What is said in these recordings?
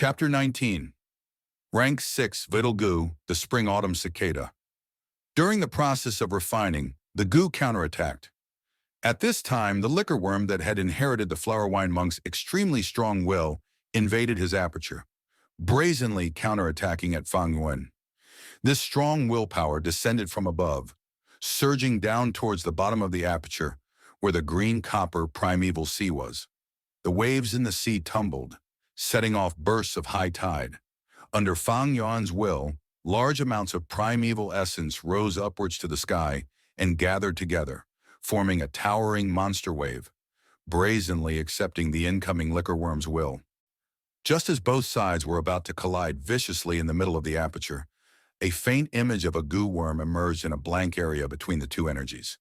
Chapter 19. Rank 6 Vital Goo, the Spring-Autumn Cicada. During the process of refining, the goo counterattacked. At this time, the liquor worm that had inherited the flower wine monk's extremely strong will invaded his aperture, brazenly counterattacking at Fang Yuan. This strong willpower descended from above, surging down towards the bottom of the aperture, where the green-copper primeval sea was. The waves in the sea tumbled, setting off bursts of high tide. Under Fang Yuan's will, large amounts of primeval essence rose upwards to the sky and gathered together, forming a towering monster wave, brazenly accepting the incoming liquor worm's will. Just as both sides were about to collide viciously in the middle of the aperture, a faint image of a goo worm emerged in a blank area between the two energies.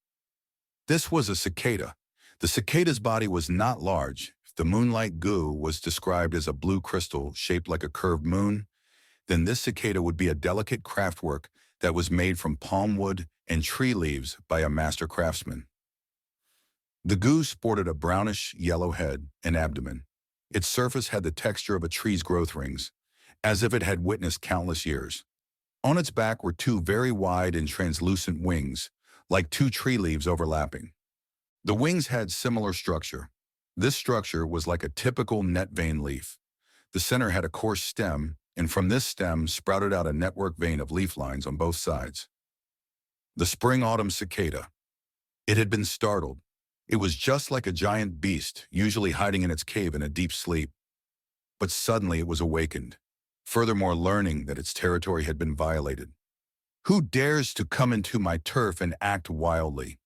This was a cicada. The cicada's body was not large. If the moonlight goo was described as a blue crystal shaped like a curved moon, then this cicada would be a delicate craftwork that was made from palm wood and tree leaves by a master craftsman. The goo sported a brownish-yellow head and abdomen. Its surface had the texture of a tree's growth rings, as if it had witnessed countless years. On its back were two very wide and translucent wings, like two tree leaves overlapping. The wings had similar structure. This structure was like a typical net vein leaf. The center had a coarse stem, and from this stem sprouted out a network vein of leaf lines on both sides. The spring-autumn cicada. It had been startled. It was just like a giant beast, usually hiding in its cave in a deep sleep. But suddenly it was awakened, furthermore learning that its territory had been violated. Who dares to come into my turf and act wildly?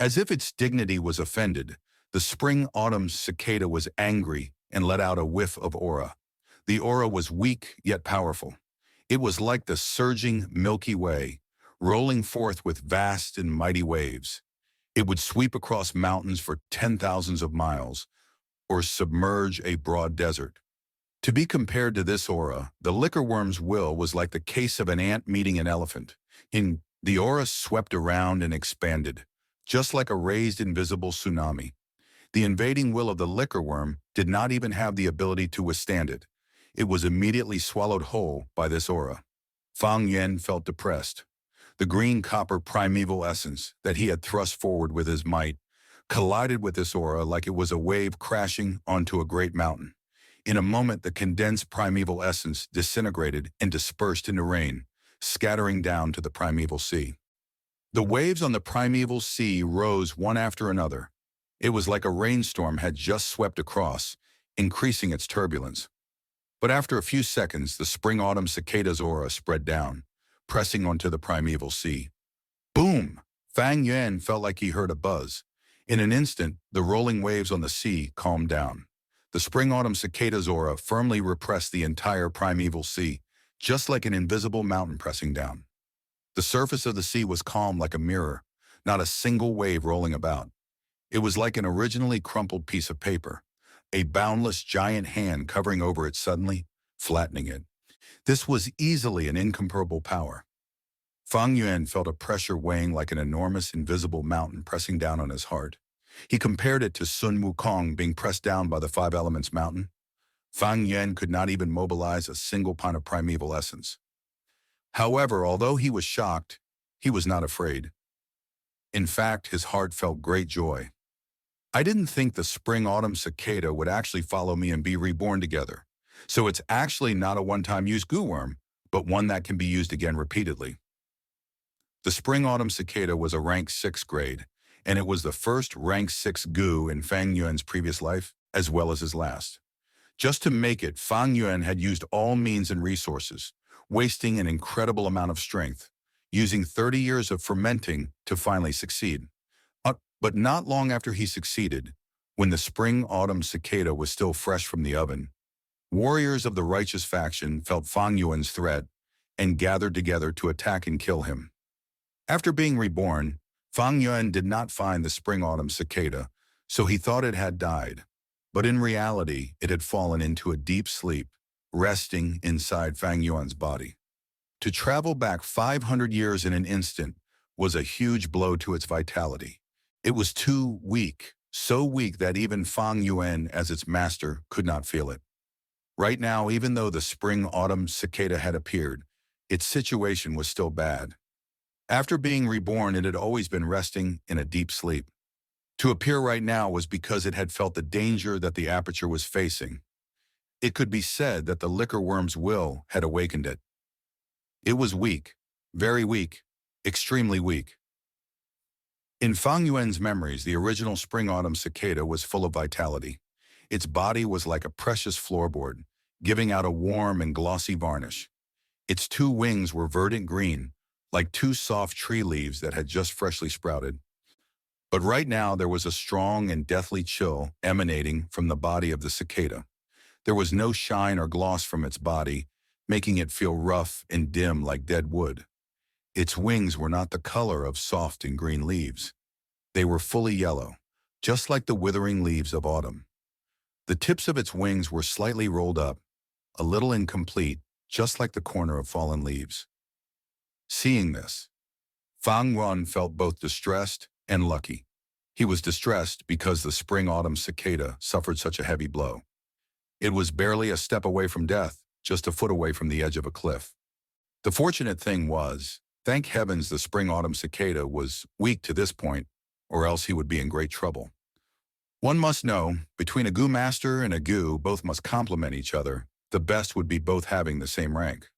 As if its dignity was offended, the spring-autumn cicada was angry and let out a whiff of aura. The aura was weak yet powerful. It was like the surging Milky Way, rolling forth with vast and mighty waves. It would sweep across mountains for 10,000s of miles, or submerge a broad desert. To be compared to this aura, the liquor worm's will was like the case of an ant meeting an elephant. The aura swept around and expanded, just like a raised invisible tsunami. The invading will of the liquor worm did not even have the ability to withstand it. It was immediately swallowed whole by this aura. Fang Yuan felt depressed. The green-copper primeval essence that he had thrust forward with his might collided with this aura like it was a wave crashing onto a great mountain. In a moment, the condensed primeval essence disintegrated and dispersed into rain, scattering down to the primeval sea. The waves on the primeval sea rose one after another. It was like a rainstorm had just swept across, increasing its turbulence. But after a few seconds, the spring-autumn cicada's aura spread down, pressing onto the primeval sea. Boom! Fang Yuan felt like he heard a buzz. In an instant, the rolling waves on the sea calmed down. The spring-autumn cicada's aura firmly repressed the entire primeval sea, just like an invisible mountain pressing down. The surface of the sea was calm like a mirror, not a single wave rolling about. It was like an originally crumpled piece of paper, a boundless giant hand covering over it suddenly, flattening it. This was easily an incomparable power. Fang Yuan felt a pressure weighing like an enormous invisible mountain pressing down on his heart. He compared it to Sun Wukong being pressed down by the five elements mountain. Fang Yuan could not even mobilize a single pint of primeval essence. However, although he was shocked, he was not afraid. In fact, his heart felt great joy. I didn't think the spring-autumn cicada would actually follow me and be reborn together. So it's actually not a one-time use goo worm, but one that can be used again repeatedly. The spring-autumn cicada was a rank 6 grade, and it was the first rank 6 goo in Fang Yuan's previous life, as well as his last. Just to make it, Fang Yuan had used all means and resources, wasting an incredible amount of strength, using 30 years of fermenting to finally succeed. But not long after he succeeded, when the spring-autumn cicada was still fresh from the oven, warriors of the righteous faction felt Fang Yuan's threat and gathered together to attack and kill him. After being reborn, Fang Yuan did not find the spring-autumn cicada, so he thought it had died. But in reality, it had fallen into a deep sleep, resting inside Fang Yuan's body. To travel back 500 years in an instant was a huge blow to its vitality. It was too weak, so weak that even Fang Yuan, as its master, could not feel it. Right now, even though the spring-autumn cicada had appeared, its situation was still bad. After being reborn, it had always been resting in a deep sleep. To appear right now was because it had felt the danger that the aperture was facing. It could be said that the liquor worm's will had awakened it. It was weak, very weak, extremely weak. In Fang Yuan's memories, the original spring-autumn cicada was full of vitality. Its body was like a precious floorboard, giving out a warm and glossy varnish. Its two wings were verdant green, like two soft tree leaves that had just freshly sprouted. But right now there was a strong and deathly chill emanating from the body of the cicada. There was no shine or gloss from its body, making it feel rough and dim like dead wood. Its wings were not the color of soft and green leaves. They were fully yellow, just like the withering leaves of autumn. The tips of its wings were slightly rolled up, a little incomplete, just like the corner of fallen leaves. Seeing this, Fang Yuan felt both distressed and lucky. He was distressed because the spring-autumn cicada suffered such a heavy blow. It was barely a step away from death, just a foot away from the edge of a cliff. The fortunate thing was, thank heavens the spring-autumn cicada was weak to this point, or else he would be in great trouble. One must know, between a Gu master and a Gu, both must complement each other. The best would be both having the same rank.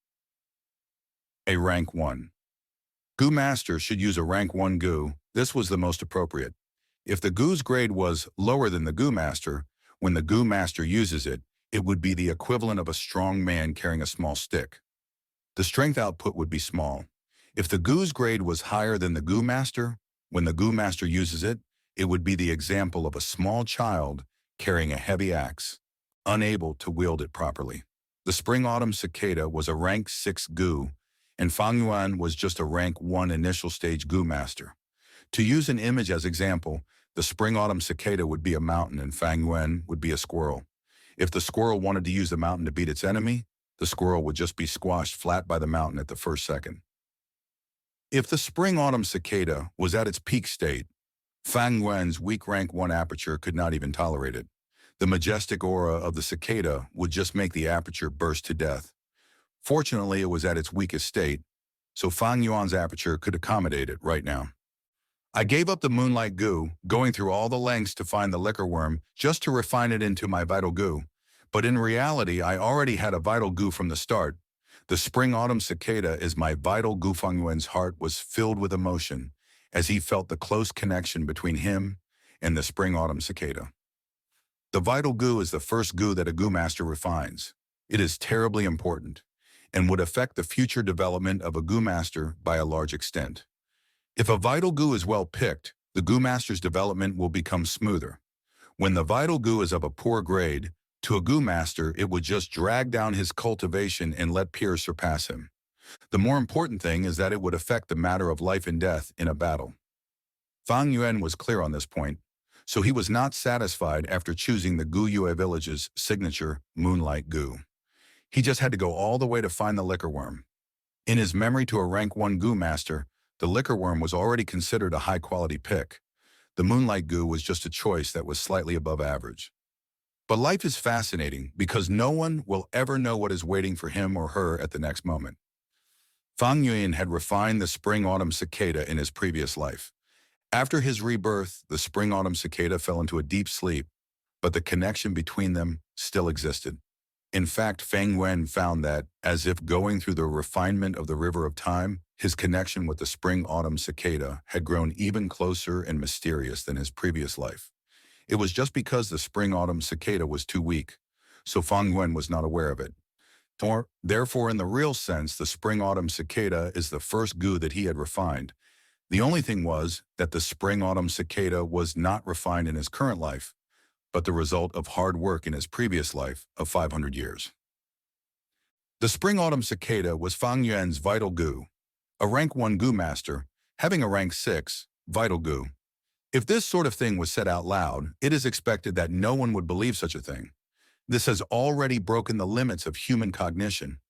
A rank 1. Gu master should use a rank 1 Gu. This was the most appropriate. If the Gu's grade was lower than the Gu master, when the Gu master uses it, it would be the equivalent of a strong man carrying a small stick. The strength output would be small. If the Gu's grade was higher than the Gu master, when the Gu master uses it, it would be the example of a small child carrying a heavy axe, unable to wield it properly. The spring-autumn cicada was a rank 6 Gu, and Fang Yuan was just a rank 1 initial stage Gu master. To use an image as example, the spring-autumn cicada would be a mountain and Fang Yuan would be a squirrel. If the squirrel wanted to use the mountain to beat its enemy, the squirrel would just be squashed flat by the mountain at the first second. If the spring-autumn cicada was at its peak state, Fang Yuan's weak rank 1 aperture could not even tolerate it. The majestic aura of the cicada would just make the aperture burst to death. Fortunately, it was at its weakest state, so Fang Yuan's aperture could accommodate it right now. I gave up the moonlight Gu, going through all the lengths to find the liquor worm just to refine it into my vital Gu. But in reality, I already had a vital Gu from the start. The spring-autumn cicada is my vital Gu. Fang Yuan's heart was filled with emotion as he felt the close connection between him and the spring-autumn cicada. The vital Gu is the first Gu that a Gu master refines. It is terribly important and would affect the future development of a Gu master by a large extent. If a vital Gu is well picked, the Gu master's development will become smoother. When the vital Gu is of a poor grade, to a Gu master it would just drag down his cultivation and let peers surpass him. The more important thing is that it would affect the matter of life and death in a battle. Fang Yuan was clear on this point, so he was not satisfied after choosing the Gu Yue village's signature Moonlight Gu. He just had to go all the way to find the liquor worm. In his memory to a rank 1 Gu master, the liquor worm was already considered a high-quality pick. The Moonlight Gu was just a choice that was slightly above average. But life is fascinating because no one will ever know what is waiting for him or her at the next moment. Fang Yuan had refined the spring-autumn cicada in his previous life. After his rebirth, the spring-autumn cicada fell into a deep sleep, but the connection between them still existed. In fact, Fang Yuan found that, as if going through the refinement of the river of time, his connection with the spring-autumn cicada had grown even closer and mysterious than his previous life. It was just because the spring-autumn cicada was too weak, so Fang Yuan was not aware of it. Therefore, in the real sense, the spring-autumn cicada is the first Gu that he had refined. The only thing was that the spring-autumn cicada was not refined in his current life, but the result of hard work in his previous life of 500 years. The spring-autumn cicada was Fang Yuan's vital Gu, a rank 1 Gu master, having a rank 6 vital Gu. If this sort of thing was said out loud, it is expected that no one would believe such a thing. This has already broken the limits of human cognition.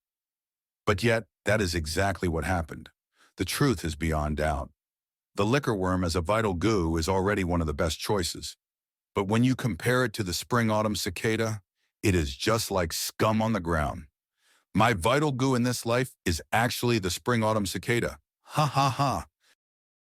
But yet, that is exactly what happened. The truth is beyond doubt. The liquor worm as a vital Gu is already one of the best choices. But when you compare it to the spring-autumn cicada, It is just like scum on the ground. My vital goo in this life is actually the spring-autumn cicada. Ha ha ha.